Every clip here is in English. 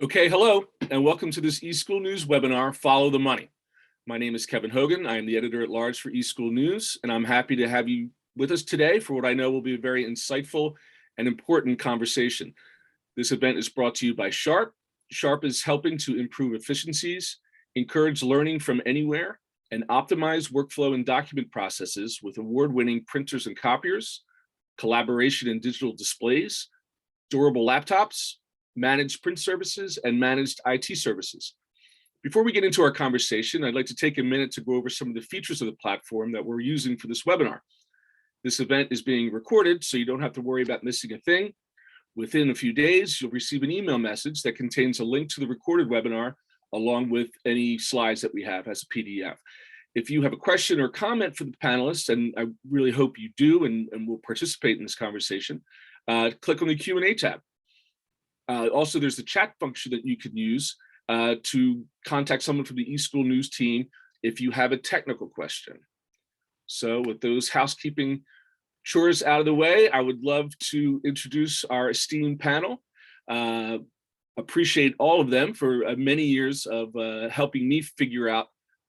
Okay, hello, and welcome to this eSchool News webinar, Follow the Money. My name is Kevin Hogan. I am the editor-at-large for eSchool News, and I'm happy to have you with us today for what I know will be a very insightful and important conversation. This event is brought to you by Sharp. Sharp is helping to improve efficiencies, encourage learning from anywhere, and optimize workflow and document processes with award-winning printers and copiers, collaboration and digital displays, durable laptops, managed print services, and managed IT services. Before we get into our conversation, I'd like to take a minute to go over some of the features of the platform that we're using for this webinar. This event is being recorded, so you don't have to worry about missing a thing. Within a few days, you'll receive an email message that contains a link to the recorded webinar, along with any slides that we have as a PDF. If you have a question or comment for the panelists, and I really hope you do and will participate in this conversation, click on the Q&A tab. Also, there's the chat function that you can use to contact someone from the eSchool News team if you have a technical question. So with those housekeeping chores out of the way, I would love to introduce our esteemed panel. Appreciate all of them for many years of helping me figure out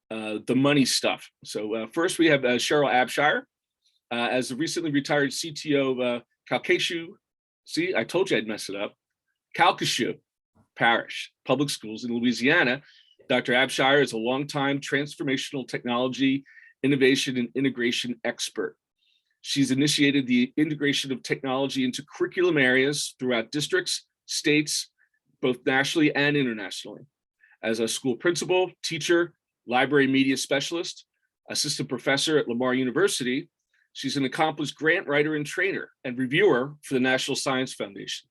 the money stuff. So first we have Cheryl Abshire, as a recently retired CTO of Calcasieu. See, I told you I'd mess it up. Calcasieu Parish Public Schools in Louisiana. Dr. Abshire is a longtime transformational technology, innovation, and integration expert. She's initiated the integration of technology into curriculum areas throughout districts, states, both nationally and internationally. As a school principal, teacher, library media specialist, assistant professor at Lamar University, she's an accomplished grant writer and trainer and reviewer for the National Science Foundation.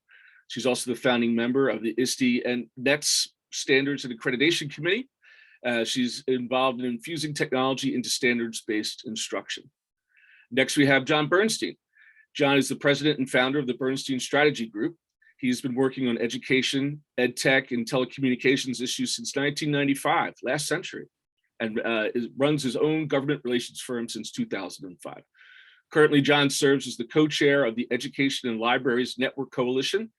She's also the founding member of the ISTE and NETS Standards and Accreditation Committee. She's involved in infusing technology into standards-based instruction. Next, we have John Bernstein. John is the president and founder of the Bernstein Strategy Group. He's been working on education, edtech, and telecommunications issues since 1995, last century, and runs his own government relations firm since 2005. Currently, John serves as the co-chair of the Education and Libraries Network Coalition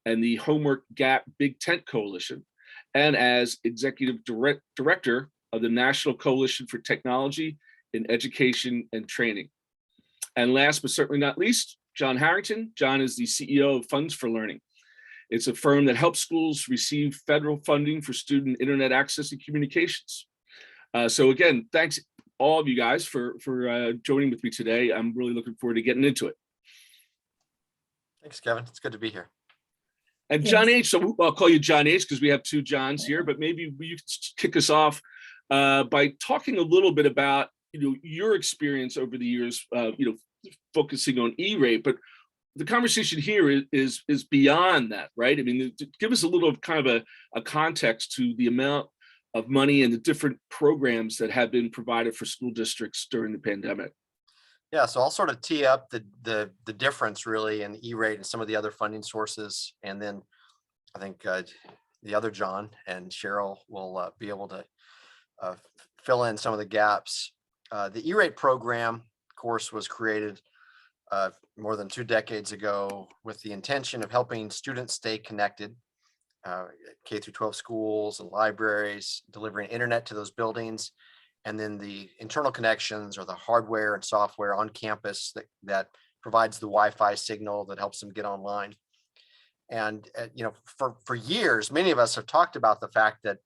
and the Homework Gap Big Tent Coalition, and as executive director of the National Coalition for Technology in Education and Training. And last but certainly not least, John Harrington. John is the CEO of Funds for Learning. It's a firm that helps schools receive federal funding for student internet access and communications. So again, thanks all of you guys for joining with me today. I'm really looking forward to getting into it. Thanks, Kevin. It's good to be here. And John H., so I'll call you John H. because we have two Johns here, but maybe you could kick us off by talking a little bit about your experience over the years, focusing on E-rate, but the conversation here is beyond that, right? I mean, give us a little of kind of a context to the amount of money and the different programs that have been provided for school districts during the pandemic. Yeah, so I'll sort of tee up the difference really in E-rate and some of the other funding sources, and then I think the other John and Cheryl will be able to fill in some of the gaps. The E-rate program, of course, was created more than 2 decades ago with the intention of helping students stay connected, K through 12 schools and libraries, delivering internet to those buildings, and then the internal connections or the hardware and software on campus that provides the Wi-Fi signal that helps them get online. And for years, many of us have talked about the fact that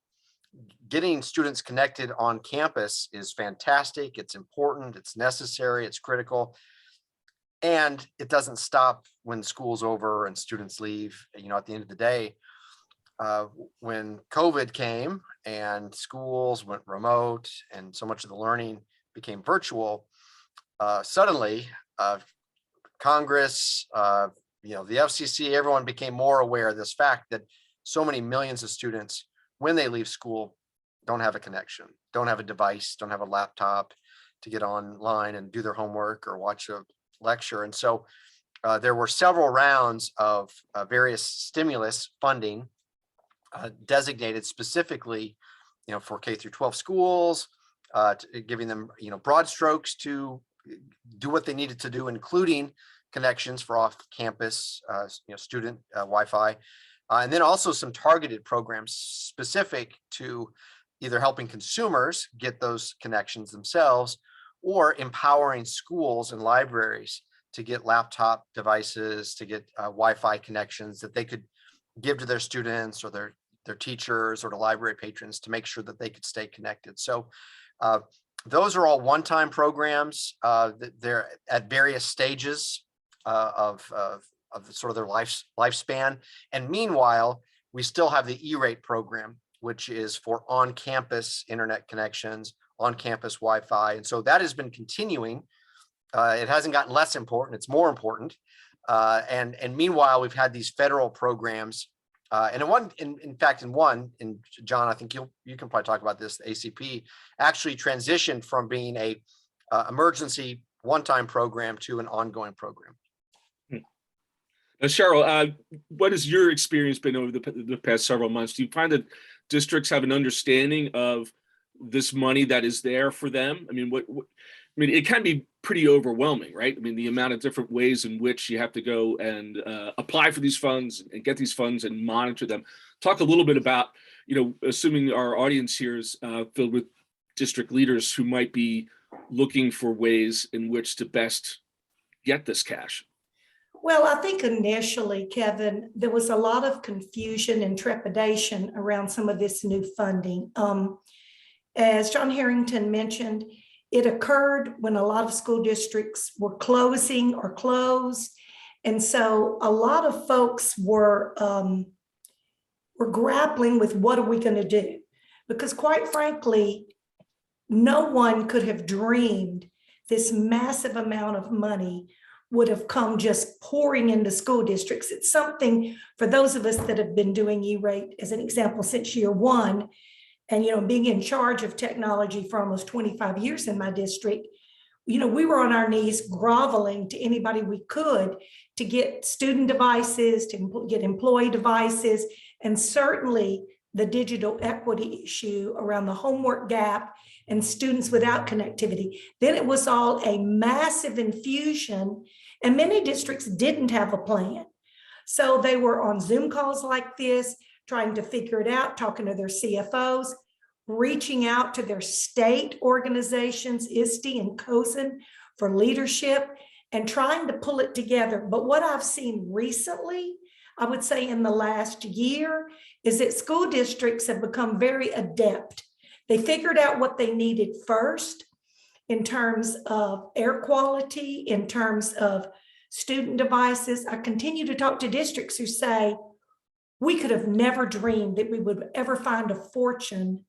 getting students connected on campus is fantastic. It's important. It's necessary. It's critical. And it doesn't stop when school's over and students leave. At the end of the day, when COVID came and schools went remote and so much of the learning became virtual, suddenly Congress, the FCC, everyone became more aware of this fact that so many millions of students, when they leave school, don't have a connection, don't have a device, don't have a laptop to get online and do their homework or watch a lecture. And so there were several rounds of various stimulus funding designated specifically, for K through 12 schools, giving them, broad strokes to do what they needed to do, including connections for off-campus, student Wi-Fi, And then also some targeted programs specific to either helping consumers get those connections themselves or empowering schools and libraries to get laptop devices, to get Wi-Fi connections that they could give to their students or their teachers or to library patrons to make sure that they could stay connected. So those are all one-time programs. They're at various stages of sort of their lifespan. And meanwhile, we still have the E-rate program, which is for on-campus internet connections, on-campus Wi-Fi. And so that has been continuing. It hasn't gotten less important, it's more important. And meanwhile, we've had these federal programs. And in fact, John, I think you can probably talk about this, the ACP actually transitioned from being a emergency one-time program to an ongoing program. Cheryl, what has your experience been over the past several months? Do you find that districts have an understanding of this money that is there for them? I mean, it can be pretty overwhelming, right? I mean, the amount of different ways in which you have to go and apply for these funds and get these funds and monitor them. Talk a little bit about, assuming our audience here is filled with district leaders who might be looking for ways in which to best get this cash. Well, I think initially, Kevin, there was a lot of confusion and trepidation around some of this new funding. As John Harrington mentioned, it occurred when a lot of school districts were closing or closed. And so a lot of folks were grappling with what are we going to do? Because quite frankly, no one could have dreamed this massive amount of money would have come just pouring into school districts. It's something for those of us that have been doing E-rate as an example since year one, and being in charge of technology for almost 25 years in my district, we were on our knees groveling to anybody we could to get student devices, to get employee devices, and certainly the digital equity issue around the homework gap and students without connectivity. Then it was all a massive infusion, and many districts didn't have a plan. So they were on Zoom calls like this, trying to figure it out, talking to their CFOs, reaching out to their state organizations, ISTE and COSN, for leadership, and trying to pull it together. But what I've seen recently, I would say in the last year, is that school districts have become very adept. They figured out what they needed first in terms of air quality, in terms of student devices. I continue to talk to districts who say, we could have never dreamed that we would ever find a fortune,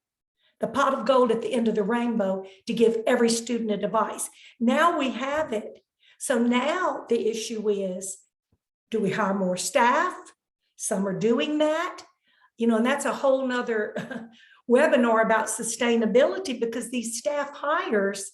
the pot of gold at the end of the rainbow, to give every student a device. Now we have it. So now the issue is, do we hire more staff? Some are doing that, and that's a whole nother webinar about sustainability, because these staff hires,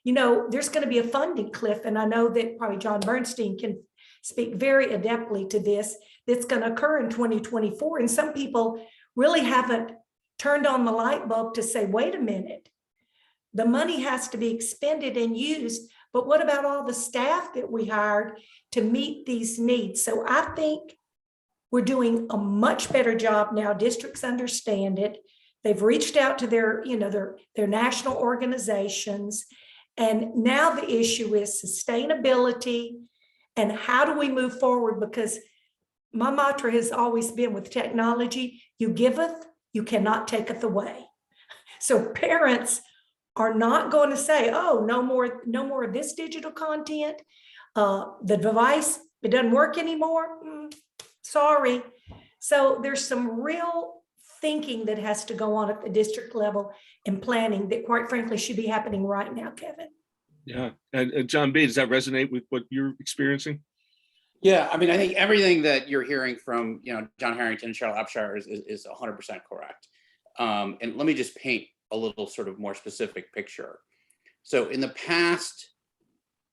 there's going to be a funding cliff. And I know that probably John Bernstein can speak very adeptly to this, that's going to occur in 2024. And some people really haven't turned on the light bulb to say, wait a minute, the money has to be expended and used, but what about all the staff that we hired to meet these needs? So I think we're doing a much better job now. Districts understand it. They've reached out to their national organizations. And now the issue is sustainability and how do we move forward? Because my mantra has always been with technology, you giveth, you cannot taketh away. So parents are not going to say, oh, no more of this digital content. The device, it doesn't work anymore. Sorry. So there's some real thinking that has to go on at the district level and planning that, quite frankly, should be happening right now, Kevin. Yeah. And John B., does that resonate with what you're experiencing? Yeah, I mean, I think everything that you're hearing from, John Harrington and Cheryl Abshire is 100% correct. And let me just paint a little sort of more specific picture. So in the past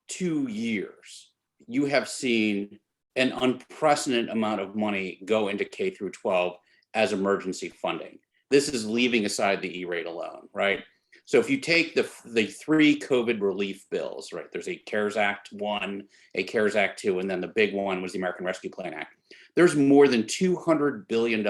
2 years, you have seen an unprecedented amount of money go into K through 12 as emergency funding. This is leaving aside the E-rate alone, right? So if you take the three COVID relief bills, right, there's a CARES Act 1, a CARES Act 2, and then the big one was the American Rescue Plan Act. There's more than $200 billion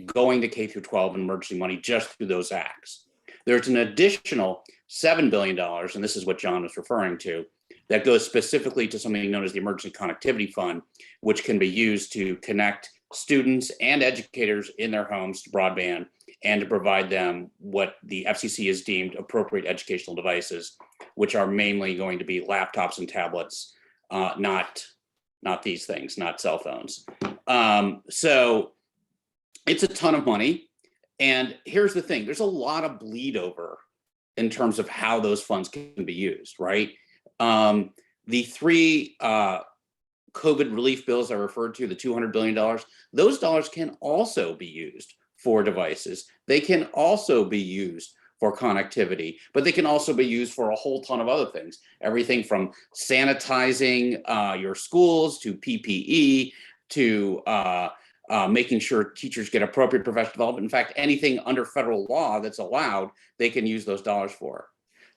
going to K through 12 in emergency money just through those acts. There's an additional $7 billion, and this is what John was referring to, that goes specifically to something known as the Emergency Connectivity Fund, which can be used to connect students and educators in their homes to broadband and to provide them what the FCC has deemed appropriate educational devices, which are mainly going to be laptops and tablets, not these things, not cell phones. So it's a ton of money. And here's the thing, there's a lot of bleed over in terms of how those funds can be used, right? The three COVID relief bills I referred to, the $200 billion, those dollars can also be used for devices. They can also be used for connectivity, but they can also be used for a whole ton of other things. Everything from sanitizing your schools to PPE to making sure teachers get appropriate professional development. In fact, anything under federal law that's allowed, they can use those dollars for.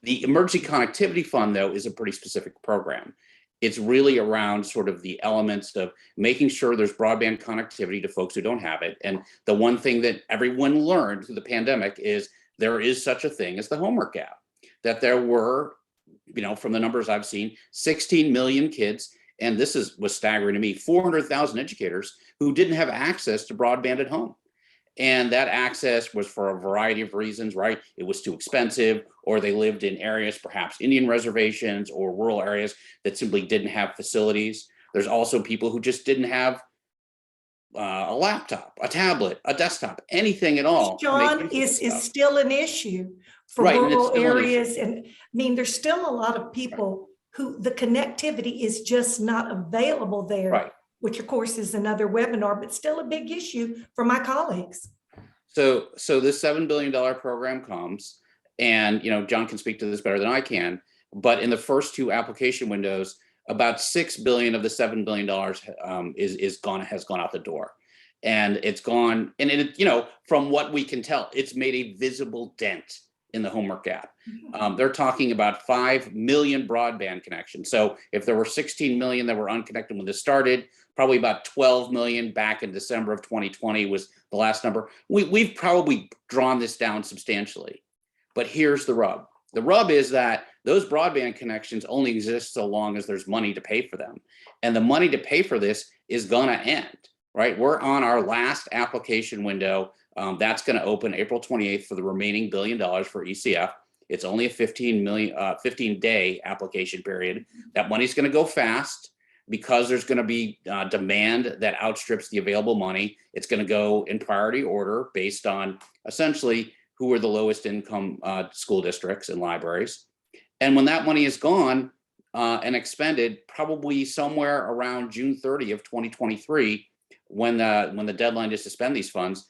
The Emergency Connectivity Fund, though, is a pretty specific program. It's really around sort of the elements of making sure there's broadband connectivity to folks who don't have it. And the one thing that everyone learned through the pandemic is there is such a thing as the homework gap, that there were, from the numbers I've seen, 16 million kids, and this was staggering to me, 400,000 educators who didn't have access to broadband at home. And that access was for a variety of reasons, right? It was too expensive, or they lived in areas, perhaps Indian reservations or rural areas that simply didn't have facilities. There's also people who just didn't have a laptop, a tablet, a desktop, anything at all. John, is still an issue for right, rural areas. And I mean, there's still a lot of people who the connectivity is just not available there. Right. Which of course is another webinar, but still a big issue for my colleagues. So this $7 billion program comes, and John can speak to this better than I can, but in the first two application windows, about $6 billion of the $7 billion has gone out the door. And it's gone, and it, from what we can tell, it's made a visible dent in the homework gap. They're talking about 5 million broadband connections. So if there were 16 million that were unconnected when this started, probably about 12 million back in December of 2020 was the last number. We've probably drawn this down substantially. But here's the rub. The rub is that those broadband connections only exist so long as there's money to pay for them. And the money to pay for this is gonna end, right? We're on our last application window. That's going to open April 28th for the remaining $1 billion for ECF. It's only a 15-day application period. That money's going to go fast because there's going to be demand that outstrips the available money. It's going to go in priority order based on essentially who are the lowest income school districts and libraries. And when that money is gone and expended, probably somewhere around June 30 of 2023, when the deadline is to spend these funds,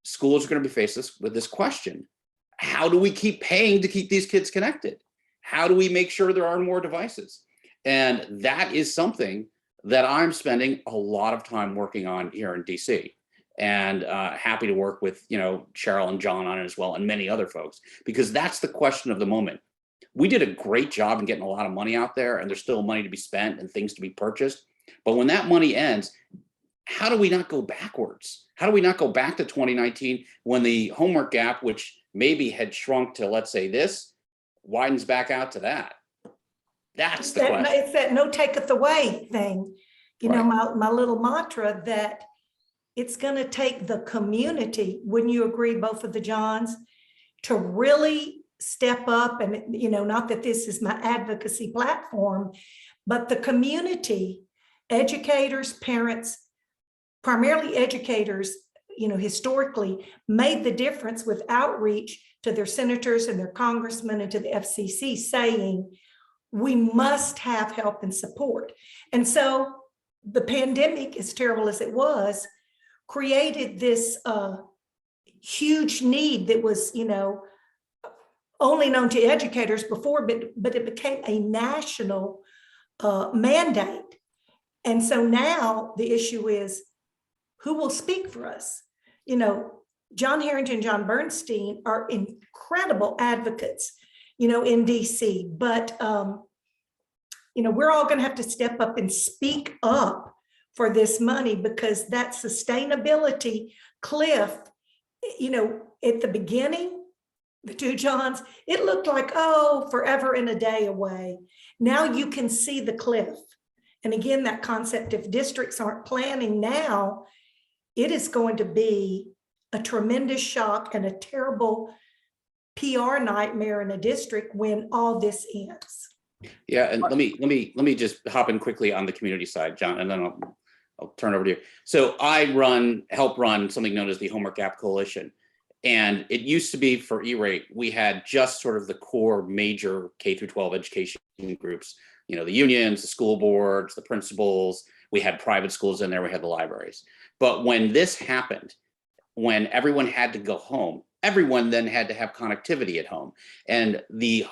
schools are going to be faced with this question. How do we keep paying to keep these kids connected? How do we make sure there are more devices? And that is something that I'm spending a lot of time working on here in DC, and happy to work with Cheryl and John on it as well, and many other folks, because that's the question of the moment. We did a great job in getting a lot of money out there, and there's still money to be spent and things to be purchased. But when that money ends, how do we not go backwards? How do we not go back to 2019 when the homework gap, which maybe had shrunk to, let's say this, widens back out to that? That's the question. It's that no taketh away thing. My little mantra that it's going to take the community, wouldn't you agree, both of the Johns, to really step up and, not that this is my advocacy platform, but the community, educators, parents, primarily educators, historically made the difference with outreach to their senators and their congressmen and to the FCC saying, we must have help and support. And so the pandemic, as terrible as it was, created this huge need that was, only known to educators before, but it became a national mandate. And so now the issue is, who will speak for us? John Harrington, John Bernstein are incredible advocates, in DC, but, we're all going to have to step up and speak up for this money, because that sustainability cliff, at the beginning, the two Johns, it looked like, oh, forever and a day away. Now you can see the cliff. And again, that concept, if districts aren't planning now, it is going to be a tremendous shock and a terrible PR nightmare in a district when all this ends. Yeah, and let me just hop in quickly on the community side, John, and then I'll turn it over to you. So I help run something known as the Homework Gap Coalition. And it used to be for E-rate, we had just sort of the core major K through 12 education groups, the unions, the school boards, the principals, we had private schools in there, we had the libraries. But when this happened, when everyone had to go home, everyone then had to have connectivity at home. And the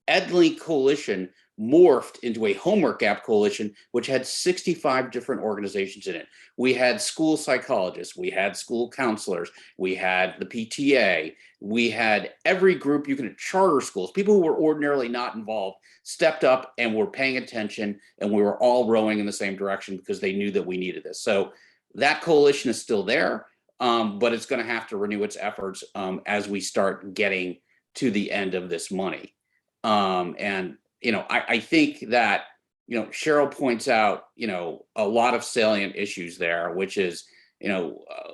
EdLink Coalition morphed into a Homework Gap Coalition, which had 65 different organizations in it. We had school psychologists, we had school counselors, we had the PTA, we had every group you can, charter schools, people who were ordinarily not involved stepped up and were paying attention, and we were all rowing in the same direction because they knew that we needed this. So that coalition is still there, but it's going to have to renew its efforts as we start getting to the end of this money. I think that, Cheryl points out, a lot of salient issues there, which is,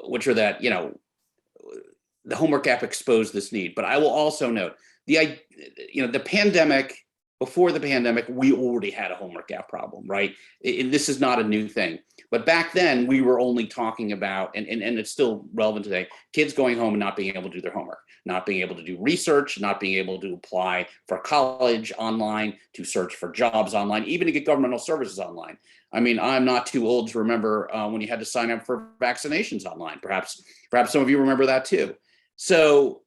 which are that, the homework gap exposed this need. But I will also note the pandemic, before the pandemic, we already had a homework gap problem, right? This is not a new thing. But back then we were only talking about, and it's still relevant today, kids going home and not being able to do their homework, not being able to do research, not being able to apply for college online, to search for jobs online, even to get governmental services online. I mean, I'm not too old to remember when you had to sign up for vaccinations online. Perhaps some of you remember that too. So,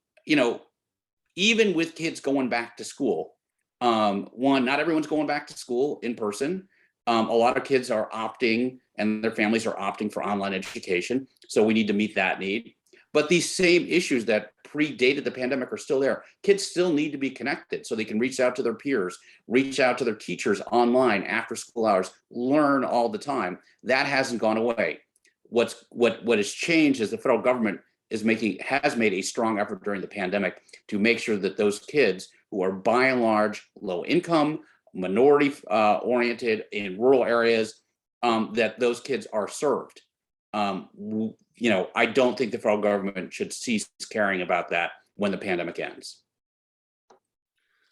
even with kids going back to school, not everyone's going back to school in person. A lot of kids are opting, and their families are opting for online education. So we need to meet that need. But these same issues that predated the pandemic are still there. Kids still need to be connected so they can reach out to their peers, reach out to their teachers online after school hours, learn all the time. That hasn't gone away. What has changed is the federal government has made a strong effort during the pandemic to make sure that those kids who are by and large low income, minority oriented in rural areas, that those kids are served. I don't think the federal government should cease caring about that when the pandemic ends.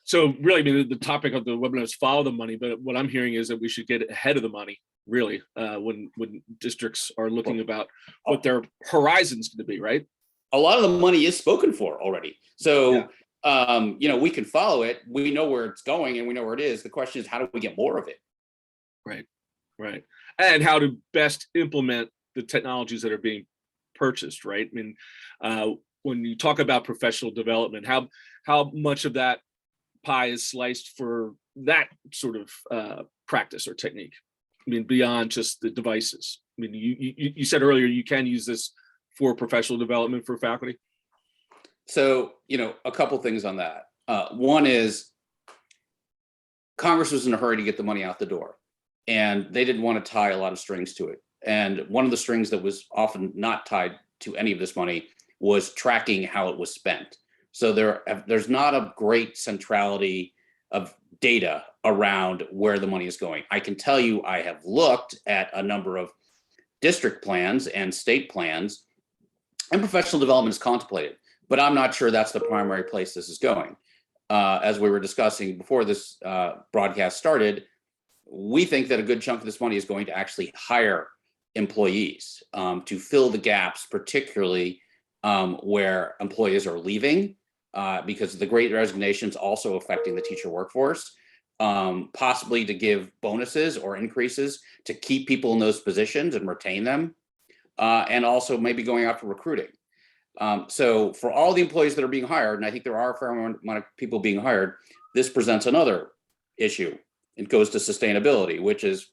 So really, I mean, the topic of the webinar is follow the money, but what I'm hearing is that we should get ahead of the money, really, when districts are looking about what their horizon's going to be, right? A lot of the money is spoken for already. So, we can follow it. We know where it's going and we know where it is. The question is, how do we get more of it? Right. And how to best implement the technologies that are being purchased, right? I mean, when you talk about professional development, how much of that pie is sliced for that sort of practice or technique? I mean, beyond just the devices. I mean, you said earlier you can use this for professional development for faculty. So, a couple things on that. One is Congress was in a hurry to get the money out the door, and they didn't want to tie a lot of strings to it. And one of the strings that was often not tied to any of this money was tracking how it was spent. So there's not a great centrality of data around where the money is going. I can tell you, I have looked at a number of district plans and state plans, and professional development is contemplated, but I'm not sure that's the primary place this is going. As we were discussing before this broadcast started, we think that a good chunk of this money is going to actually hire employees to fill the gaps, particularly where employees are leaving, because the Great Resignation is also affecting the teacher workforce, possibly to give bonuses or increases to keep people in those positions and retain them, and also maybe going out for recruiting. So for all the employees that are being hired, and I think there are a fair amount of people being hired, this presents another issue. It goes to sustainability, which is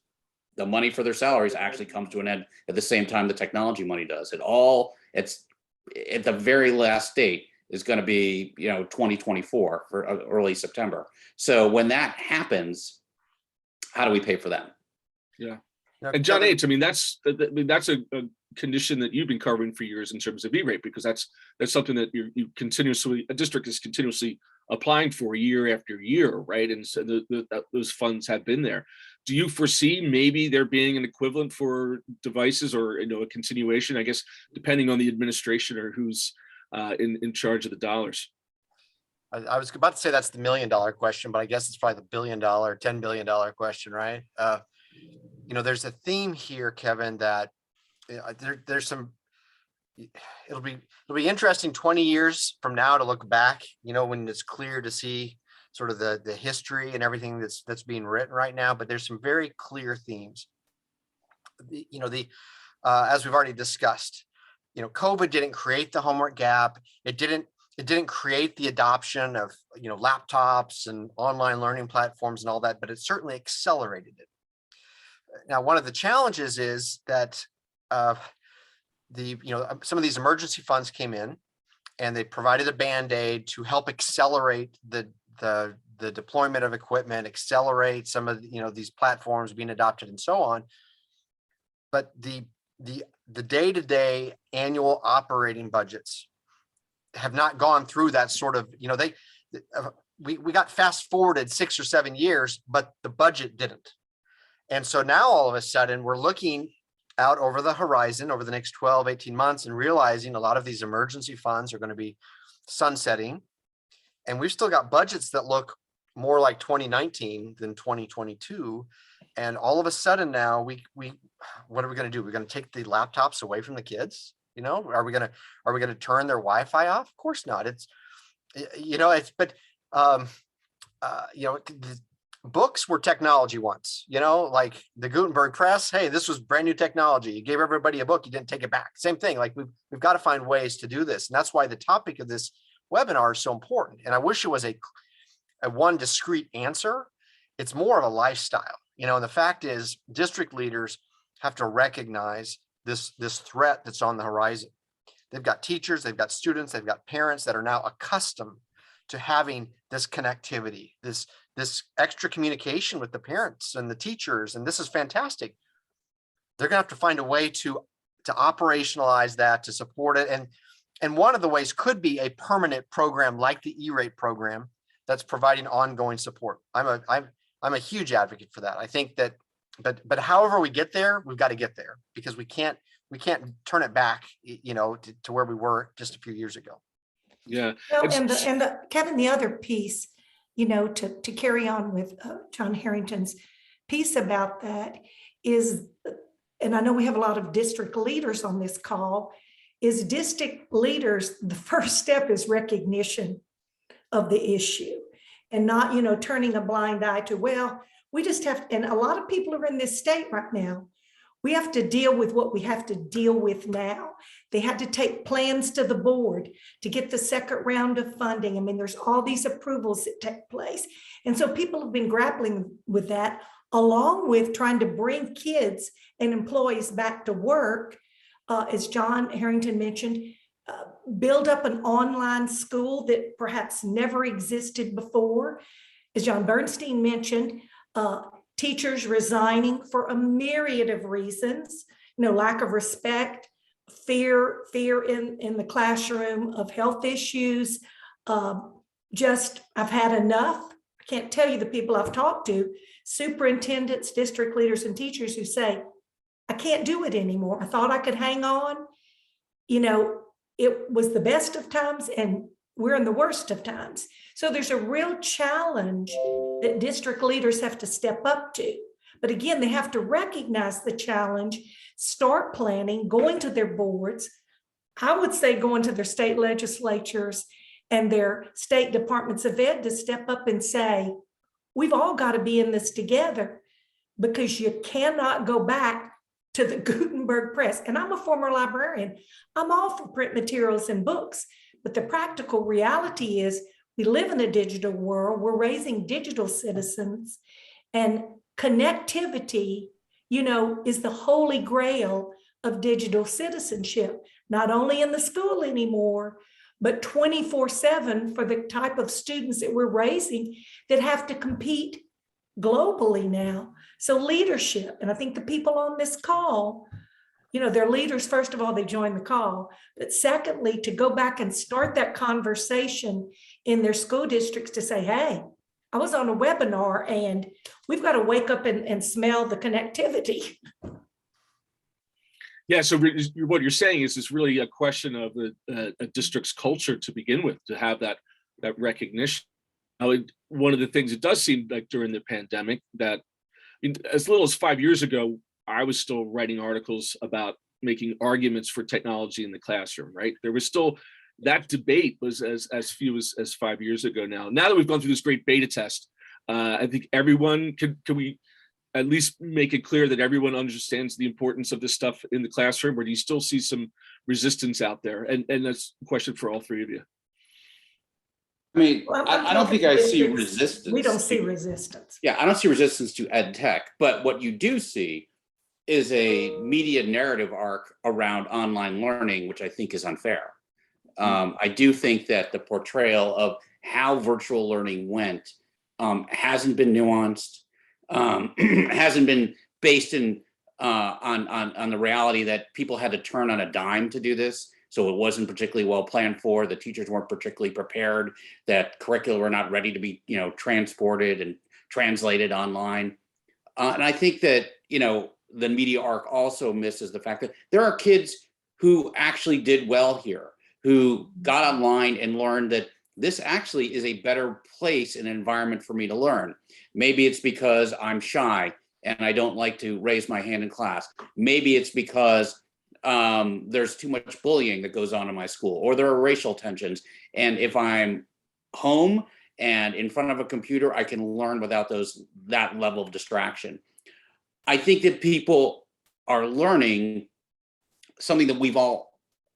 the money for their salaries actually comes to an end at the same time the technology money does. at the very last date is going to be, 2024 for early September. So when that happens, how do we pay for them? Yeah. Now, And John Kevin- H., I mean, that's a condition that you've been covering for years in terms of E-rate, because that's something that a district is continuously applying for year after year, right? And so those funds have been there. Do you foresee maybe there being an equivalent for devices, or a continuation, I guess, depending on the administration or who's in charge of the dollars? I was about to say that's the $1 million question, but I guess it's probably the $1 billion, $10 billion question, right? There's a theme here, Kevin, that there's some. It'll be interesting 20 years from now to look back, when it's clear to see sort of the history and everything that's being written right now. But there's some very clear themes. As we've already discussed, COVID didn't create the homework gap. It didn't create the adoption of laptops and online learning platforms and all that, but it certainly accelerated it. Now, one of the challenges is that some of these emergency funds came in and they provided a Band-Aid to help accelerate the deployment of equipment, accelerate some of these platforms being adopted and so on. But the day-to-day annual operating budgets have not gone through that sort of, we got fast forwarded 6 or 7 years, but the budget didn't. And so now all of a sudden we're looking out over the horizon over the next 12, 18 months and realizing a lot of these emergency funds are going to be sunsetting. And we've still got budgets that look more like 2019 than 2022. And all of a sudden now what are we going to do? We're going to take the laptops away from the kids? Are we going to turn their Wi-Fi off? Of course not. Books were technology once, like the Gutenberg press. Hey, this was brand new technology. You gave everybody a book, you didn't take it back. Same thing. Like we've got to find ways to do this. And that's why the topic of this webinar is so important. And I wish it was a one discrete answer. It's more of a lifestyle, and the fact is district leaders have to recognize this threat that's on the horizon. They've got teachers, they've got students, they've got parents that are now accustomed to having this connectivity, this extra communication with the parents and the teachers, and this is fantastic. They're gonna have to find a way to operationalize that, to support it. And one of the ways could be a permanent program like the E-rate program that's providing ongoing support. I'm a huge advocate for that. I think that, but however we get there, we've got to get there, because we can't turn it back, to where we were just a few years ago. Yeah. Well, and Kevin, the other piece, to carry on with John Harrington's piece about that is, and I know we have a lot of district leaders on this call, is district leaders, the first step is recognition of the issue and not, turning a blind eye to, well, we just have, and a lot of people are in this state right now. We have to deal with what we have to deal with now. They had to take plans to the board to get the second round of funding. I mean, there's all these approvals that take place. And so people have been grappling with that, along with trying to bring kids and employees back to work. As John Harrington mentioned, build up an online school that perhaps never existed before. As John Bernstein mentioned, teachers resigning for a myriad of reasons, lack of respect, fear in the classroom of health issues. I've had enough. I can't tell you the people I've talked to, superintendents, district leaders, and teachers who say, I can't do it anymore. I thought I could hang on. It was the best of times and we're in the worst of times. So there's a real challenge that district leaders have to step up to. But again, they have to recognize the challenge, start planning, going to their boards. I would say going to their state legislatures and their state departments of ed to step up and say, we've all got to be in this together, because you cannot go back to the Gutenberg press. And I'm a former librarian. I'm all for print materials and books. But the practical reality is we live in a digital world. We're raising digital citizens, and connectivity, is the holy grail of digital citizenship, not only in the school anymore, but 24/7 for the type of students that we're raising that have to compete globally now. So leadership, and I think the people on this call, they're leaders. First of all, they join the call, but secondly, to go back and start that conversation in their school districts to say, hey, I was on a webinar and we've got to wake up and smell the connectivity. Yeah, so what you're saying is it's really a question of a district's culture to begin with, to have that recognition. One of the things it does seem like during the pandemic that as little as 5 years ago, I was still writing articles about making arguments for technology in the classroom, right? There was still, that debate was as few as 5 years ago now. Now that we've gone through this great beta test, I think everyone can we at least make it clear that everyone understands the importance of this stuff in the classroom, or do you still see some resistance out there? And that's a question for all three of you. I mean, Well, I don't think I see districts, resistance. we don't see resistance. Yeah, I don't see resistance to ed tech, but what you do see is a media narrative arc around online learning, which I think is unfair. I do think that the portrayal of how virtual learning went hasn't been nuanced, hasn't been based in on the reality that people had to turn on a dime to do this. So it wasn't particularly well planned for. The teachers weren't particularly prepared. That curricula were not ready to be, transported and translated online. And I think that, the media arc also misses the fact that there are kids who actually did well here, who got online and learned that this actually is a better place and environment for me to learn. Maybe it's because I'm shy and I don't like to raise my hand in class. Maybe it's because there's too much bullying that goes on in my school, or there are racial tensions. And if I'm home and in front of a computer, I can learn without that level of distraction. I think that people are learning something that we've all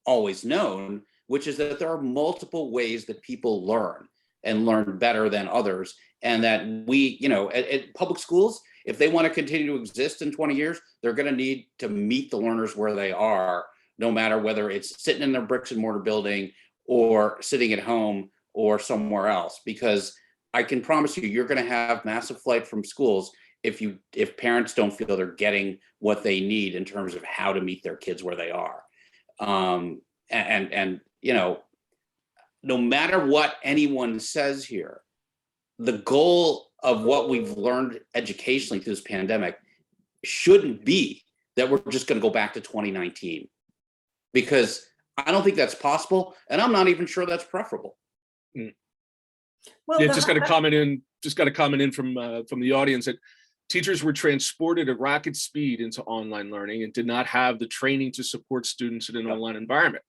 always known, which is that there are multiple ways that people learn and learn better than others. And that we, at public schools, if they want to continue to exist in 20 years, they're going to need to meet the learners where they are, no matter whether it's sitting in their bricks and mortar building or sitting at home or somewhere else. Because I can promise you, you're going to have massive flight from schools if parents don't feel they're getting what they need in terms of how to meet their kids where they are. No matter what anyone says here, the goal of what we've learned educationally through this pandemic shouldn't be that we're just going to go back to 2019, because I don't think that's possible, and I'm not even sure that's preferable. Well, yeah, just got a comment in from the audience that teachers were transported at rocket speed into online learning and did not have the training to support students in an online environment.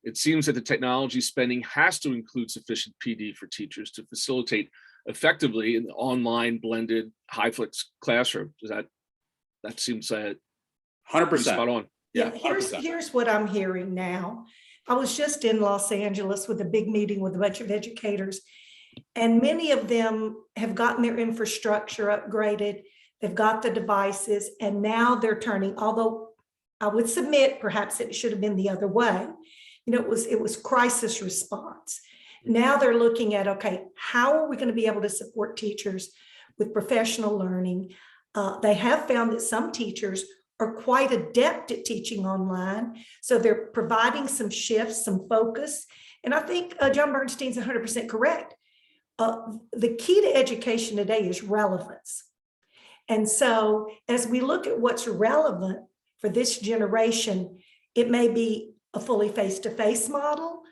It seems that the technology spending has to include sufficient PD for teachers to facilitate effectively in the online blended high-flex classroom. That seems 100% spot on. Yeah, 100%. here's what I'm hearing now. I was just in Los Angeles with a big meeting with a bunch of educators, and many of them have gotten their infrastructure upgraded. They've got the devices, and now they're turning, although I would submit perhaps it should have been the other way. It was crisis response. Now they're looking at, okay, how are we going to be able to support teachers with professional learning? They have found that some teachers are quite adept at teaching online. So they're providing some shifts, some focus. And I think John Bernstein's 100% correct. The key to education today is relevance. And so as we look at what's relevant for this generation, it may be a fully face-to-face model.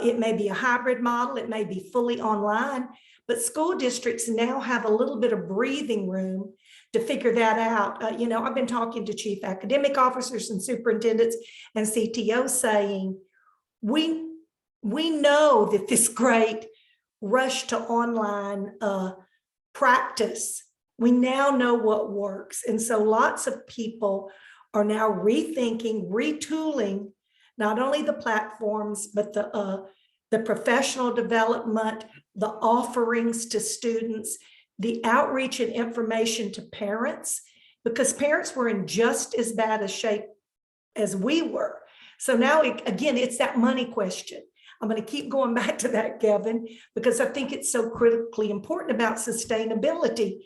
It may be a hybrid model. It may be fully online, but school districts now have a little bit of breathing room to figure that out. I've been talking to chief academic officers and superintendents and CTOs saying, we know that this great rush to online practice, we now know what works. And so lots of people are now rethinking, retooling not only the platforms, but the professional development, the offerings to students, the outreach and information to parents, because parents were in just as bad a shape as we were. So now, again, it's that money question. I'm going to keep going back to that, Kevin, because I think it's so critically important about sustainability.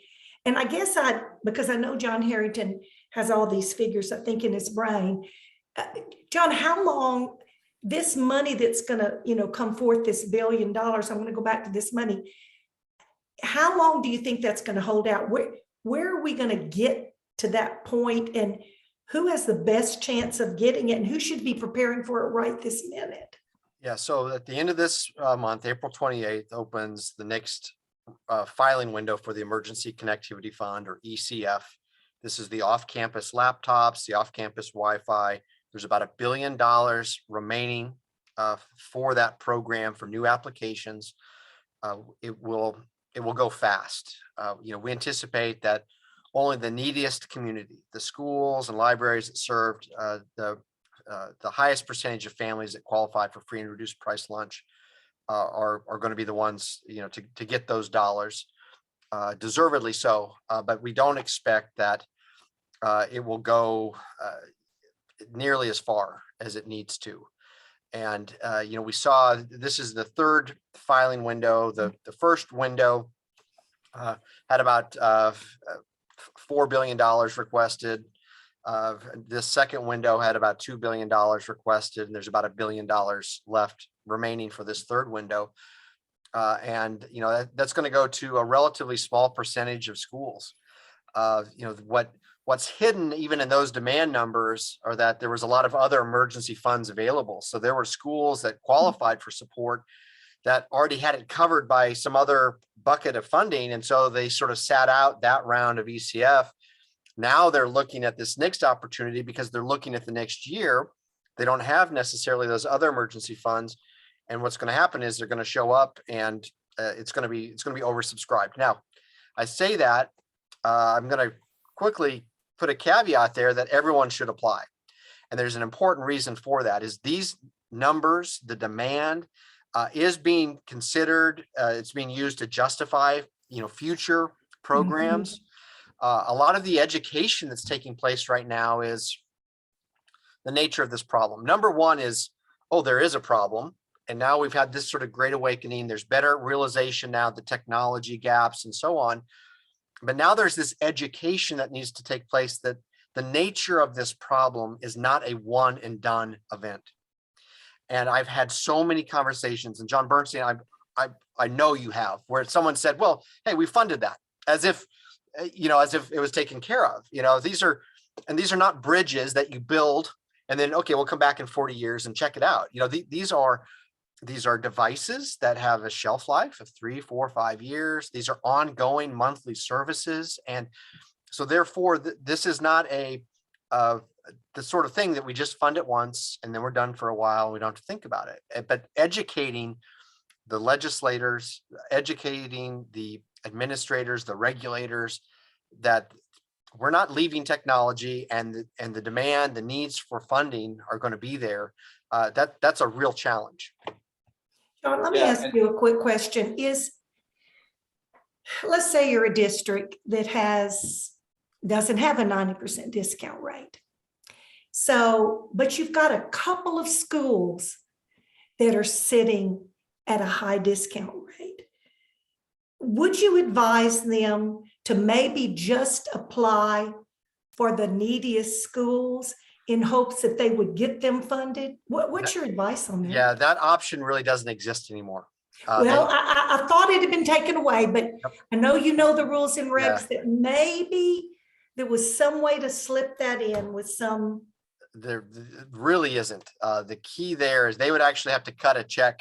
And I guess because I know John Harrington has all these figures, I think, in his brain. John, how long this money that's going to, come forth, this $1 billion, I'm going to go back to this money. How long do you think that's going to hold out? Where are we going to get to that point? And who has the best chance of getting it? And who should be preparing for it right this minute? Yeah, so at the end of this month, April 28th, opens the next filing window for the Emergency Connectivity Fund, or ECF. This is the off-campus laptops, the off-campus Wi-Fi. There's about $1 billion remaining for that program for new applications. It will go fast. We anticipate that only the neediest community, the schools and libraries that served the highest percentage of families that qualify for free and reduced price lunch are going to be the ones, to get those dollars, deservedly so. But we don't expect that it will go nearly as far as it needs to. And, we saw this is the third filing window. The first window had about $4 billion requested. This second window had about $2 billion requested, and there's about $1 billion left remaining for this third window. And that's going to go to a relatively small percentage of schools. What's hidden even in those demand numbers are that there was a lot of other emergency funds available. So there were schools that qualified for support that already had it covered by some other bucket of funding. And so they sort of sat out that round of ECF. Now they're looking at this next opportunity because they're looking at the next year. They don't have necessarily those other emergency funds. And what's going to happen is they're going to show up and it's going to be oversubscribed. Now, I say that I'm going to quickly put a caveat there that everyone should apply. And there's an important reason for that is these numbers, the demand is being considered. It's being used to justify, future programs. A lot of the education that's taking place right now is the nature of this problem. Number one is, there is a problem. And now we've had this sort of great awakening. There's better realization now, the technology gaps and so on. But now there's this education that needs to take place, that the nature of this problem is not a one and done event. And I've had so many conversations, and John Bernstein, I know you have, where someone said, well, hey, we funded that, as if it was taken care of. These are not bridges that you build and then, okay, we'll come back in 40 years and check it out. These are devices that have a shelf life of 3, 4, 5 years. These are ongoing monthly services. And so therefore, this is not the sort of thing that we just fund it once and then we're done for a while and we don't have to think about it. But educating the legislators, educating the administrators, the regulators, that we're not leaving technology, and the demand, the needs for funding are going to be there. That's a real challenge. John, let me ask you a quick question. Let's say you're a district that doesn't have a 90% discount rate. So, but you've got a couple of schools that are sitting at a high discount rate. Would you advise them to maybe just apply for the neediest schools in hopes that they would get them funded? What's your advice on that? Yeah, that option really doesn't exist anymore. Well, I thought it had been taken away, but yep. I know the rules and regs that maybe there was some way to slip that in with some. There really isn't. The key there is they would actually have to cut a check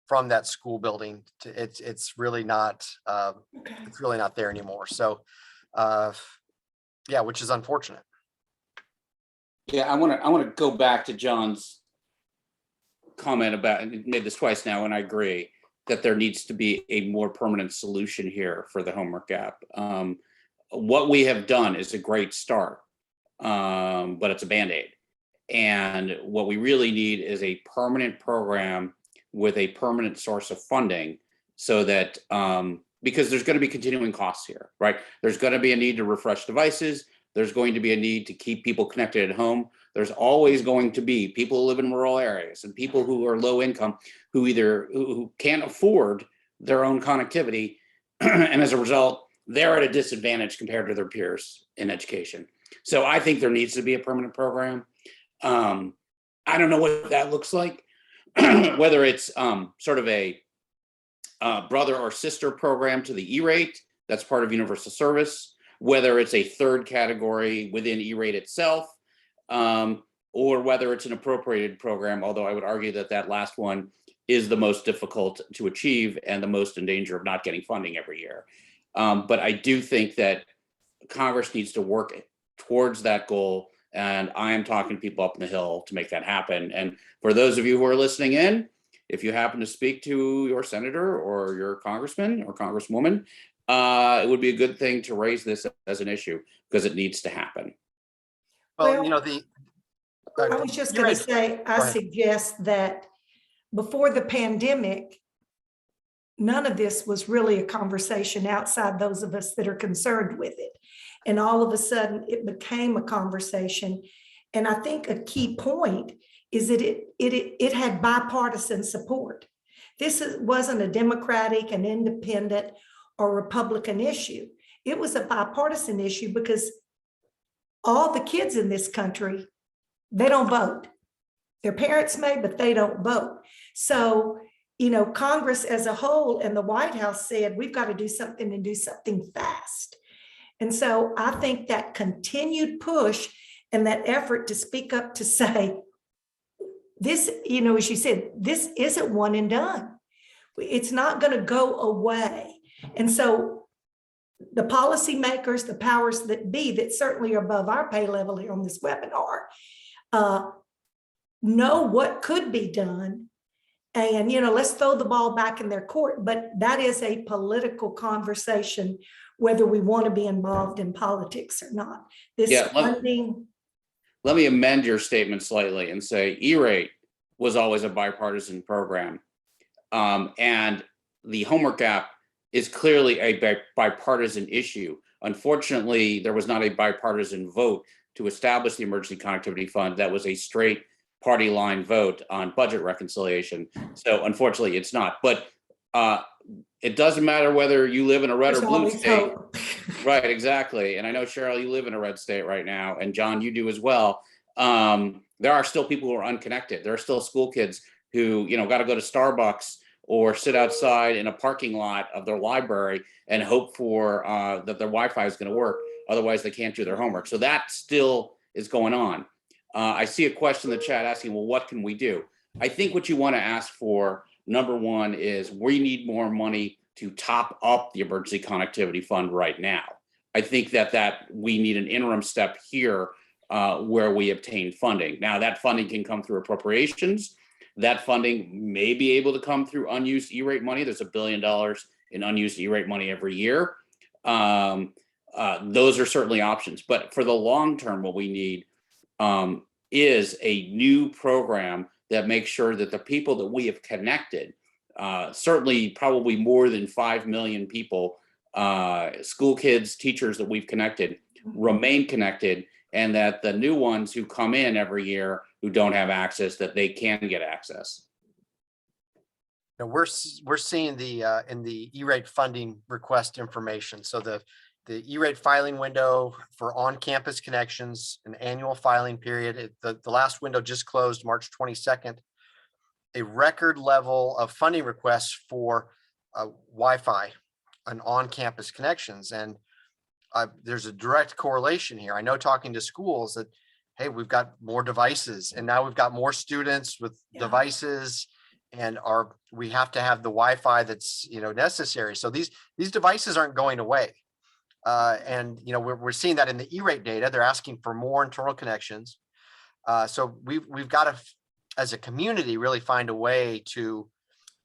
from that school building. It's really not. Okay. It's really not there anymore. So, which is unfortunate. Yeah, I want to go back to John's comment about, and made this twice now, and I agree that there needs to be a more permanent solution here for the homework gap. What we have done is a great start, but it's a Band-Aid. And what we really need is a permanent program with a permanent source of funding, so that, because there's going to be continuing costs here, right? There's going to be a need to refresh devices. There's going to be a need to keep people connected at home. There's always going to be people who live in rural areas and people who are low income who can't afford their own connectivity. And as a result, they're at a disadvantage compared to their peers in education. So I think there needs to be a permanent program. I don't know what that looks like, whether it's sort of a brother or sister program to the E-rate that's part of universal service, whether it's a third category within E-rate itself, or whether it's an appropriated program, although I would argue that that last one is the most difficult to achieve and the most in danger of not getting funding every year. But I do think that Congress needs to work towards that goal, and I am talking to people up on the Hill to make that happen. And for those of you who are listening in, if you happen to speak to your senator or your congressman or congresswoman, it would be a good thing to raise this as an issue because it needs to happen. Well, Well, the I was just going to say, I suggest that before the pandemic, none of this was really a conversation outside those of us that are concerned with it. And all of a sudden it became a conversation. And I think a key point is that it had bipartisan support. This wasn't a Democratic, an independent, or Republican issue. It was a bipartisan issue because all the kids in this country, they don't vote. Their parents may, but they don't vote. So, Congress as a whole and the White House said, we've got to do something and do something fast. And so I think that continued push and that effort to speak up to say, this, as you said, this isn't one and done. It's not going to go away. And so the policymakers, the powers that be, that certainly are above our pay level here on this webinar, know what could be done. And, let's throw the ball back in their court. But that is a political conversation, whether we want to be involved in politics or not. This funding. Let me amend your statement slightly and say E-rate was always a bipartisan program. And the homework gap is clearly a bipartisan issue. Unfortunately, there was not a bipartisan vote to establish the Emergency Connectivity Fund. That was a straight party line vote on budget reconciliation. So unfortunately, it's not. But it doesn't matter whether you live in a red or blue state. Right, exactly. And I know, Cheryl, you live in a red state right now, and John, you do as well. There are still people who are unconnected. There are still school kids who, got to go to Starbucks or sit outside in a parking lot of their library and hope for that their Wi-Fi is going to work. Otherwise, they can't do their homework. So that still is going on. I see a question in the chat asking, well, what can we do? I think what you want to ask for, number one, is we need more money to top up the Emergency Connectivity Fund right now. I think that we need an interim step here where we obtain funding. Now, that funding can come through appropriations. That funding may be able to come through unused E-rate money. There's $1 billion in unused E-rate money every year. Those are certainly options. But for the long term, what we need is a new program that makes sure that the people that we have connected, certainly probably more than 5 million people, school kids, teachers that we've connected, remain connected, and that the new ones who come in every year who don't have access, that they can get access. Now we're seeing the in the E-rate funding request information. So the E-rate filing window for on-campus connections, an annual filing period. The last window just closed March 22nd. A record level of funding requests for Wi-Fi and on-campus connections. And there's a direct correlation here. I know talking to schools that, hey, we've got more devices and now we've got more students with devices, and we have to have the Wi-Fi that's necessary. So these devices aren't going away. And we're seeing that in the E-rate data. They're asking for more internal connections. So we've got to, as a community, really find a way to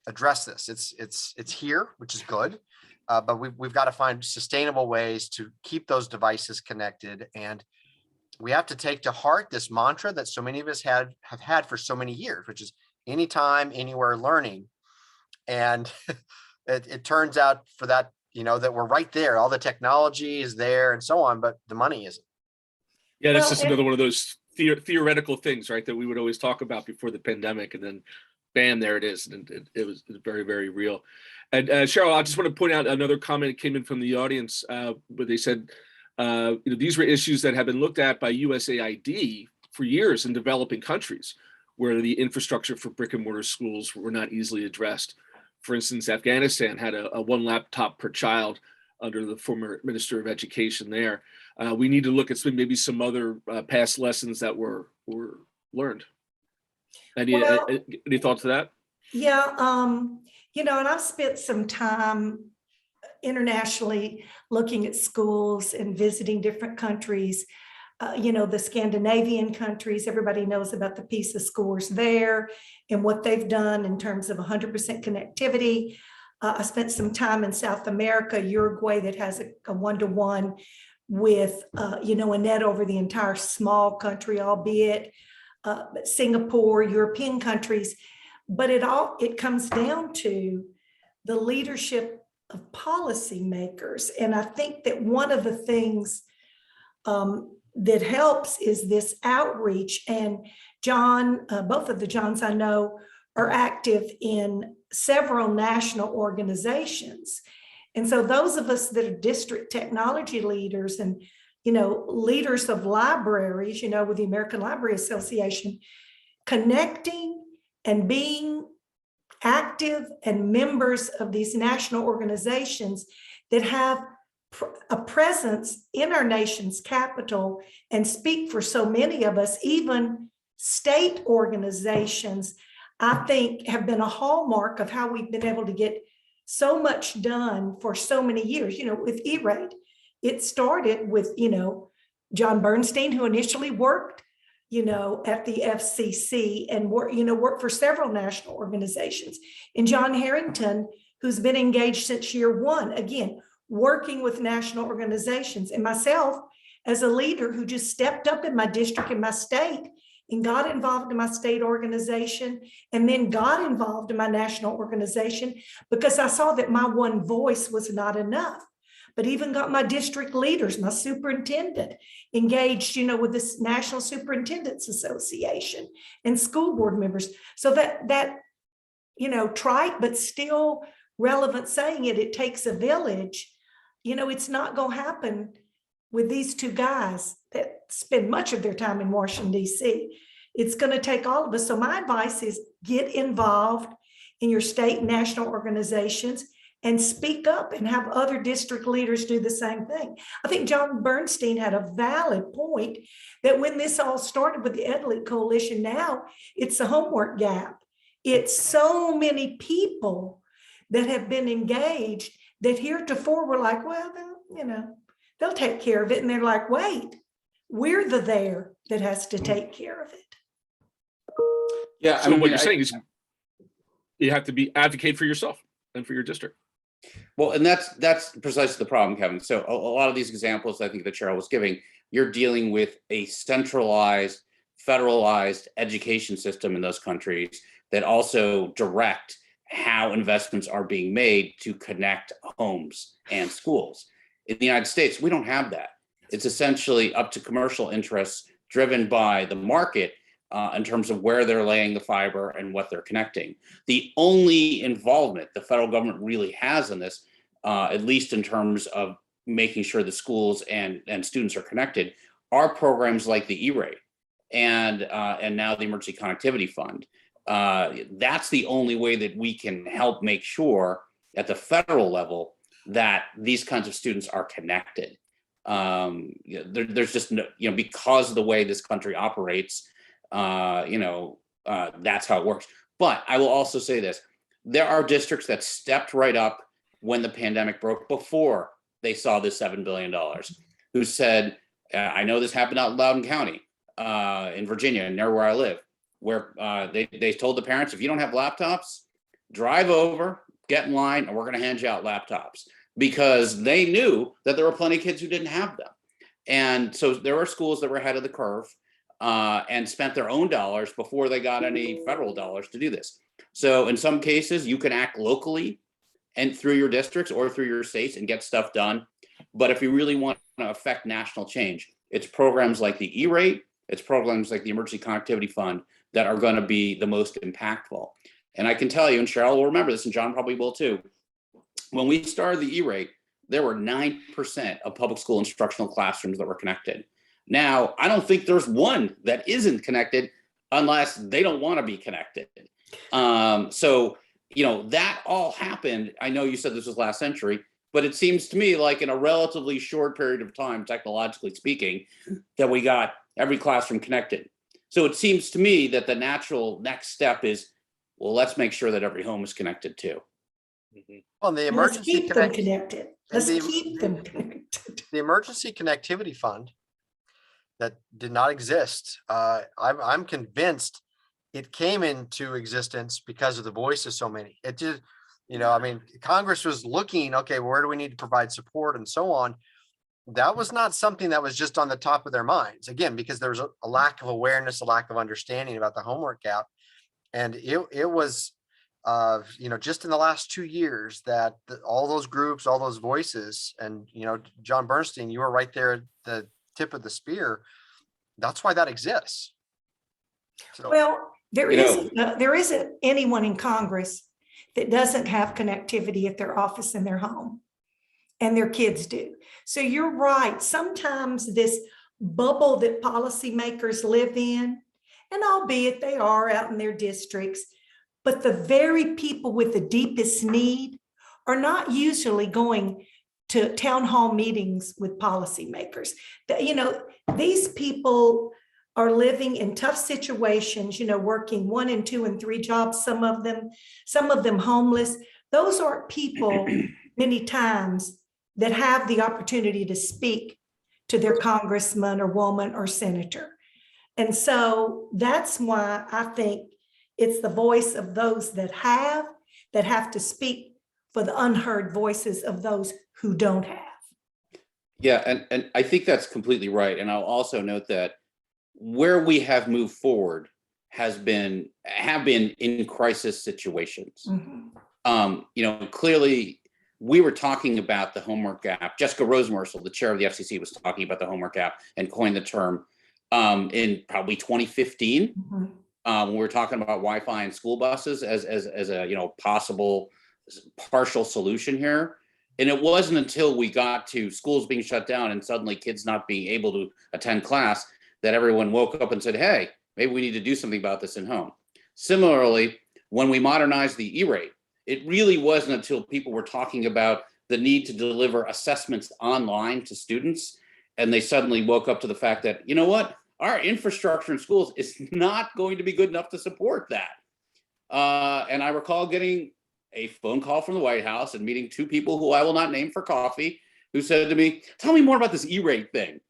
address this. It's here, which is good, but we've got to find sustainable ways to keep those devices connected. And we have to take to heart this mantra that so many of us have had for so many years, which is anytime, anywhere learning. And it turns out for that, that we're right there. All the technology is there and so on, but the money isn't. Yeah, that's Well, just and- another one of those theoretical things, right, that we would always talk about before the pandemic, and then bam, there it is. And it was very, very real. And Cheryl, I just want to point out another comment that came in from the audience, where they said, these were issues that have been looked at by USAID for years in developing countries, where the infrastructure for brick and mortar schools were not easily addressed. For instance, Afghanistan had a one laptop per child under the former Minister of Education there. We need to look at maybe some other past lessons that were learned. Any thoughts to that? Yeah, and I've spent some time internationally looking at schools and visiting different countries. The Scandinavian countries, everybody knows about the PISA scores there and what they've done in terms of 100% connectivity. I spent some time in South America, Uruguay, that has a one-to-one with, a net over the entire small country, albeit Singapore, European countries. But it comes down to the leadership of policymakers. And I think that one of the things that helps is this outreach. And John, both of the Johns I know are active in several national organizations. And so those of us that are district technology leaders and, leaders of libraries, with the American Library Association, connecting and being active and members of these national organizations that have a presence in our nation's capital and speak for so many of us, even state organizations, I think have been a hallmark of how we've been able to get so much done for so many years. With E-Rate, it started with, John Bernstein, who initially worked, at the FCC and worked for several national organizations, and John Harrington, who's been engaged since year one, again, working with national organizations, and myself as a leader who just stepped up in my district, in my state, and got involved in my state organization, and then got involved in my national organization because I saw that my one voice was not enough. But even got my district leaders, my superintendent, engaged, with this National Superintendents Association and school board members. So that trite but still relevant saying, it takes a village. It's not going to happen with these two guys that spend much of their time in Washington, D.C. It's going to take all of us. So my advice is get involved in your state and national organizations and speak up and have other district leaders do the same thing. I think John Bernstein had a valid point that when this all started with the EdLink Coalition, now it's a homework gap. It's so many people that have been engaged that heretofore were like, well, they'll take care of it. And they're like, wait, we're the there that has to take care of it. Yeah. So what you're saying is you have to advocate for yourself and for your district. Well, and that's precisely the problem, Kevin. So a lot of these examples I think that Cheryl was giving, you're dealing with a centralized, federalized education system in those countries that also direct how investments are being made to connect homes and schools. In the United States, we don't have that. It's essentially up to commercial interests driven by the market in terms of where they're laying the fiber and what they're connecting. The only involvement the federal government really has in this, at least in terms of making sure the schools and students are connected, are programs like the E-Rate and now the Emergency Connectivity Fund. That's the only way that we can help make sure at the federal level that these kinds of students are connected. There's just no, because of the way this country operates, that's how it works. But I will also say this, there are districts that stepped right up when the pandemic broke before they saw this $7 billion, who said, I know this happened out in Loudoun County in Virginia, near where I live, where they told the parents, if you don't have laptops, drive over, get in line, and we're going to hand you out laptops, because they knew that there were plenty of kids who didn't have them. And so there were schools that were ahead of the curve and spent their own dollars before they got any federal dollars to do this. So in some cases, you can act locally and through your districts or through your states and get stuff done. But if you really want to affect national change, it's programs like the E-rate, it's programs like the Emergency Connectivity Fund that are going to be the most impactful. And I can tell you, and Cheryl will remember this, and John probably will too, when we started the E-rate, there were 9% of public school instructional classrooms that were connected. Now, I don't think there's one that isn't connected unless they don't want to be connected. So, that all happened. I know you said this was last century, but it seems to me like in a relatively short period of time, technologically speaking, that we got every classroom connected. So it seems to me that the natural next step is, well, let's make sure that every home is connected too. Well, the And let's emergency keep them connected. Let's the- keep them connected. the emergency connectivity fund that did not exist. I'm convinced it came into existence because of the voice of so many. It just, I mean, Congress was looking, okay, where do we need to provide support and so on. That was not something that was just on the top of their minds, again, because there was a lack of awareness, a lack of understanding about the homework gap. And it was, just in the last 2 years that all those groups, all those voices, and, John Bernstein, you were right there at the tip of the spear. That's why that exists. So, Well, there isn't anyone in Congress that doesn't have connectivity at their office and their home, and their kids do. So you're right. Sometimes this bubble that policymakers live in, and albeit they are out in their districts, but the very people with the deepest need are not usually going to town hall meetings with policymakers. These people are living in tough situations, working 1 and 2 and 3 jobs, some of them homeless. Those aren't people many times that have the opportunity to speak to their congressman or woman or senator. And so that's why I think it's the voice of those that have to speak for the unheard voices of those who don't have. Yeah, and I think that's completely right. And I'll also note that where we have moved forward have been in crisis situations. Mhm. Clearly we were talking about the homework gap. Jessica Rosemersel, the chair of the FCC, was talking about the homework gap and coined the term in probably 2015. Mhm. When we were talking about Wi-Fi and school buses as a possible partial solution here. And it wasn't until we got to schools being shut down and suddenly kids not being able to attend class that everyone woke up and said, hey, maybe we need to do something about this in home. Similarly, when we modernized the E-rate, it really wasn't until people were talking about the need to deliver assessments online to students, and they suddenly woke up to the fact that, our infrastructure in schools is not going to be good enough to support that. And I recall getting a phone call from the White House and meeting 2 people who I will not name for coffee, who said to me, tell me more about this E-rate thing.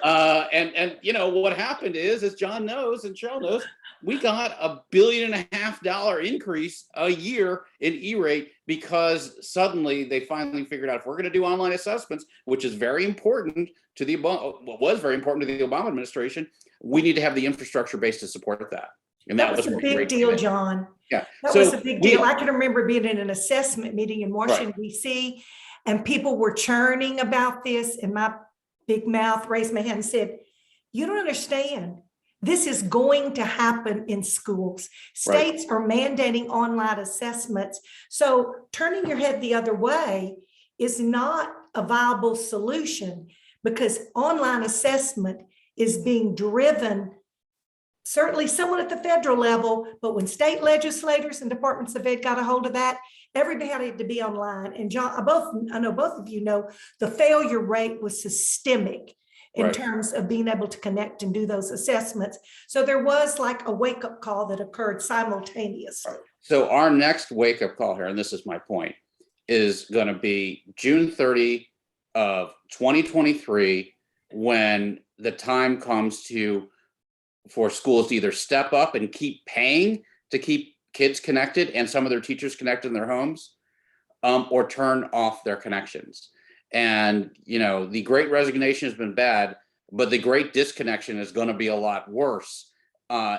And what happened is, as John knows and Cheryl knows, we got $1.5 billion increase a year in E-rate because suddenly they finally figured out if we're going to do online assessments, which is very important to was very important to the Obama administration, we need to have the infrastructure base to support that. And that was a big deal, John. Yeah, that was a big deal. I can remember being in an assessment meeting in Washington, D.C., and people were churning about this, and my big mouth raised my hand and said, you don't understand. This is going to happen in schools. States are mandating online assessments. So turning your head the other way is not a viable solution, because online assessment is being driven, certainly somewhat at the federal level, but when state legislators and departments of ed got a hold of that, everybody had to be online. And John, I know both of you know the failure rate was systemic in terms of being able to connect and do those assessments. So there was like a wake-up call that occurred simultaneously. So our next wake-up call here, and this is my point, is going to be June 30 of 2023, when the time comes for schools to either step up and keep paying to keep kids connected and some of their teachers connected in their homes, or turn off their connections. And, the great resignation has been bad, but the great disconnection is going to be a lot worse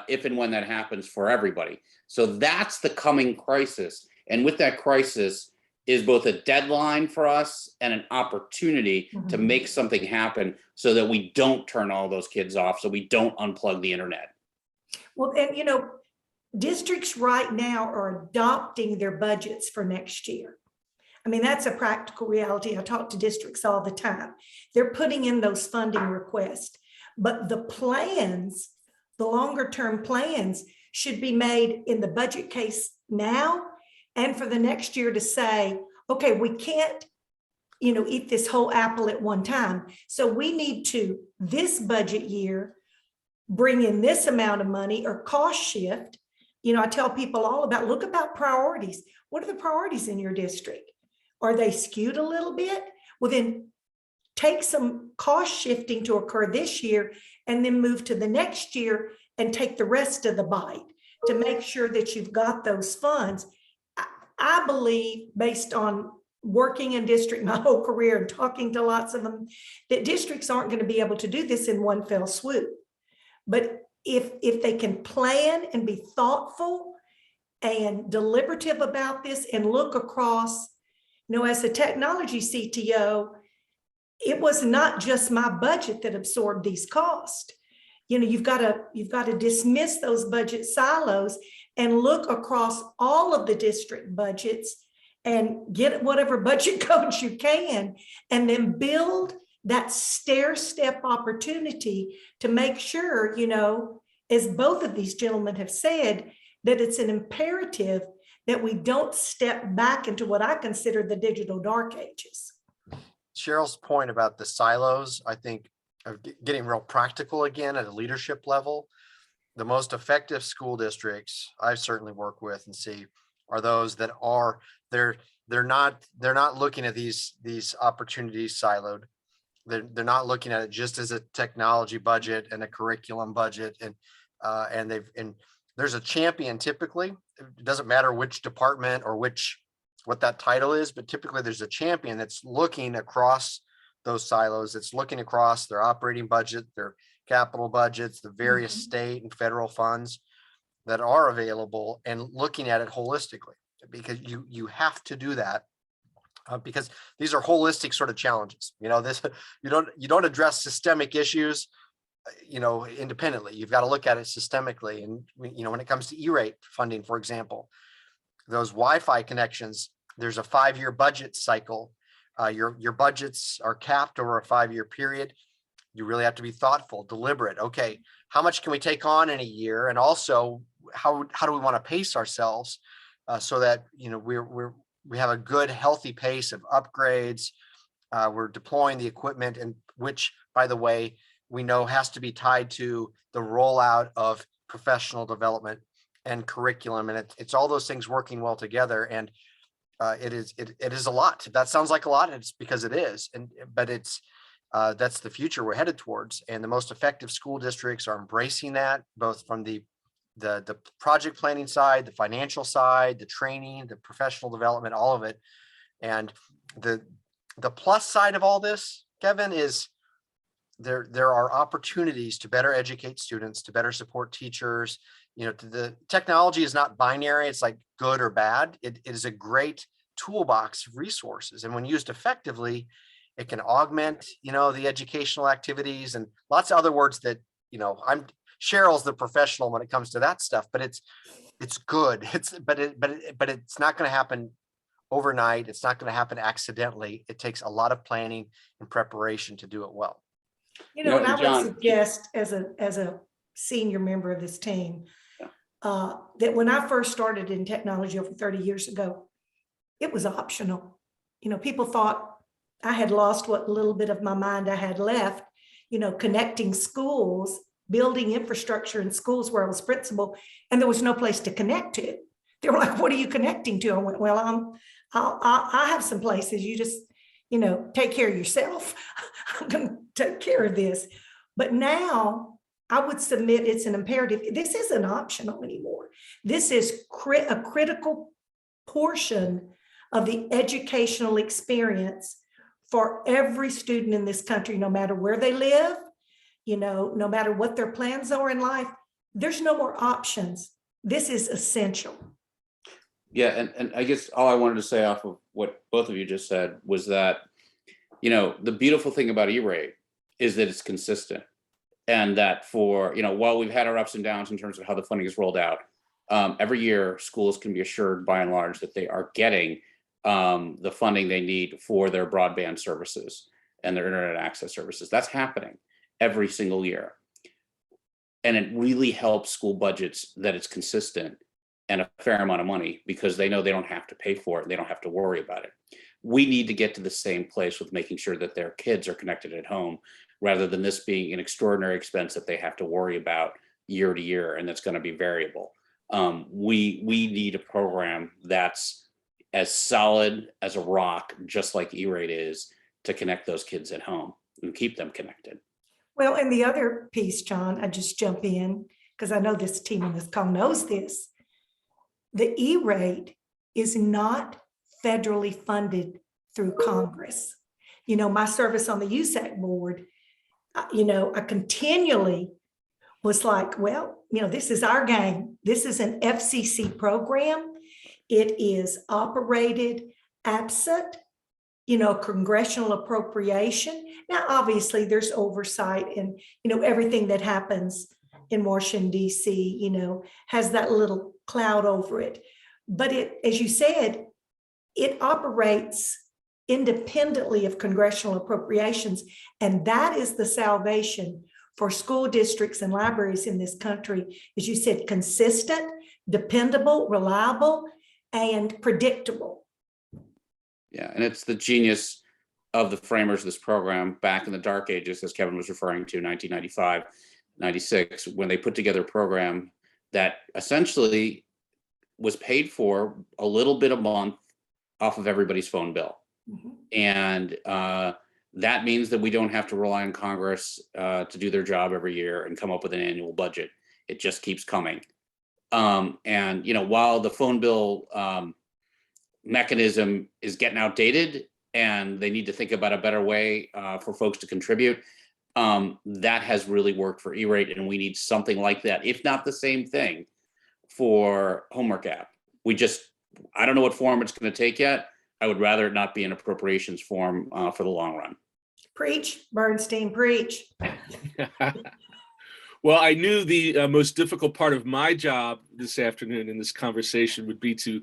if and when that happens for everybody. So that's the coming crisis. And with that crisis is both a deadline for us and an opportunity to Mhm. make something happen so that we don't turn all those kids off, so we don't unplug the internet. Well, and districts right now are adopting their budgets for next year. I mean, that's a practical reality. I talk to districts all the time. They're putting in those funding requests, but the plans, the longer term plans should be made in the budget case now and for the next year to say, okay, we can't, eat this whole apple at one time. So we need to, this budget year, bring in this amount of money or cost shift. I tell people all about, look about priorities. What are the priorities in your district? Are they skewed a little bit? Well, then take some cost shifting to occur this year and then move to the next year and take the rest of the bite to make sure that you've got those funds. I believe, based on working in district my whole career and talking to lots of them, that districts aren't going to be able to do this in one fell swoop. But if they can plan and be thoughtful and deliberative about this and look across, as a technology CTO, it was not just my budget that absorbed these costs. You've got to dismiss those budget silos and look across all of the district budgets and get whatever budget codes you can, and then build that stair-step opportunity to make sure, as both of these gentlemen have said, that it's an imperative that we don't step back into what I consider the digital dark ages. Cheryl's point about the silos, I think, of getting real practical again at a leadership level. The most effective school districts I've certainly worked with and see are those that are they're not looking at these opportunities siloed. They're not looking at it just as a technology budget and a curriculum budget, and there's a champion typically. It doesn't matter which department or what that title is, but typically there's a champion that's looking across those silos. It's looking across their operating budget, their capital budgets, the various state and federal funds that are available, and looking at it holistically, because you have to do that. Because these are holistic sort of challenges. You don't address systemic issues, independently. You've got to look at it systemically. And when it comes to E-rate funding, for example, those Wi-Fi connections, there's a 5-year budget cycle. Your budgets are capped over a 5-year period. You really have to be thoughtful, deliberate. Okay, how much can we take on in a year? And also, how do we want to pace ourselves so that we have a good, healthy pace of upgrades. We're deploying the equipment, and which, by the way, we know has to be tied to the rollout of professional development and curriculum. And it's all those things working well together. And it is a lot. That sounds like a lot. It's because it is. But that's the future we're headed towards. And the most effective school districts are embracing that, both from the project planning side, the financial side, the training, the professional development, all of it. And the plus side of all this, Kevin, is there are opportunities to better educate students, to better support teachers. The technology is not binary. It's like good or bad. It is a great toolbox of resources. And when used effectively, it can augment, the educational activities and lots of other words that, Cheryl's the professional when it comes to that stuff, but it's good. But it's not going to happen overnight. It's not going to happen accidentally. It takes a lot of planning and preparation to do it well. And I would suggest as a senior member of this team, that when I first started in technology over 30 years ago, it was optional. People thought I had lost what little bit of my mind I had left, connecting schools, building infrastructure in schools where I was principal, and there was no place to connect to. They were like, what are you connecting to? I went, well, I have some places. You just, take care of yourself. I'm going to take care of this. But now I would submit it's an imperative. This isn't optional anymore. This is a critical portion of the educational experience for every student in this country, no matter where they live, no matter what their plans are in life. There's no more options. This is essential. Yeah, and I guess all I wanted to say off of what both of you just said was that, you know, the beautiful thing about E-rate is that it's consistent. And that for, you know, while we've had our ups and downs in terms of how the funding is rolled out, every year schools can be assured by and large that they are getting the funding they need for their broadband services and their internet access services. That's happening every single year. And it really helps school budgets that it's consistent and a fair amount of money because they know they don't have to pay for it and they don't have to worry about it. We need to get to the same place with making sure that their kids are connected at home rather than this being an extraordinary expense that they have to worry about year to year and that's going to be variable. We need a program that's as solid as a rock, just like E-rate is, to connect those kids at home and keep them connected. Well, and the other piece, John, I just jump in because I know this team on this call knows this. The E-rate is not federally funded through Congress. You know, my service on the USAC board, you know, I continually was like, well, you know, this is our game. This is an FCC program. It is operated absent, you know, congressional appropriation. Now, obviously, there's oversight and, you know, everything that happens in Washington, D.C., you know, has that little cloud over it. But it, as you said, it operates independently of congressional appropriations. And that is the salvation for school districts and libraries in this country. As you said, consistent, dependable, reliable, and predictable. Yeah, and it's the genius of the framers of this program back in the dark ages, as Kevin was referring to, 1995, 96, when they put together a program that essentially was paid for a little bit a month off of everybody's phone bill. Mhm. And that means that we don't have to rely on Congress to do their job every year and come up with an annual budget. It just keeps coming. And, you know, while the phone bill mechanism is getting outdated and they need to think about a better way for folks to contribute, that has really worked for E-rate, and we need something like that, if not the same thing, for homework app. I don't know what form it's going to take yet. I would rather it not be an appropriations form for the long run. Preach, Bernstein, preach. Well, I knew the most difficult part of my job this afternoon in this conversation would be to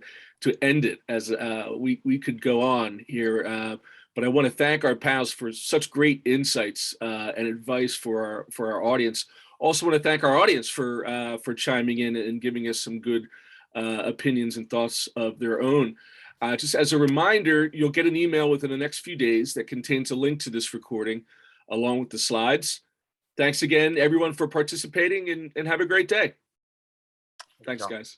end it, as we could go on here. But I want to thank our panels for such great insights and advice for our audience. Also want to thank our audience for chiming in and giving us some good opinions and thoughts of their own. Just as a reminder, you'll get an email within the next few days that contains a link to this recording along with the slides. Thanks again, everyone, for participating, and have a great day. Thanks, guys.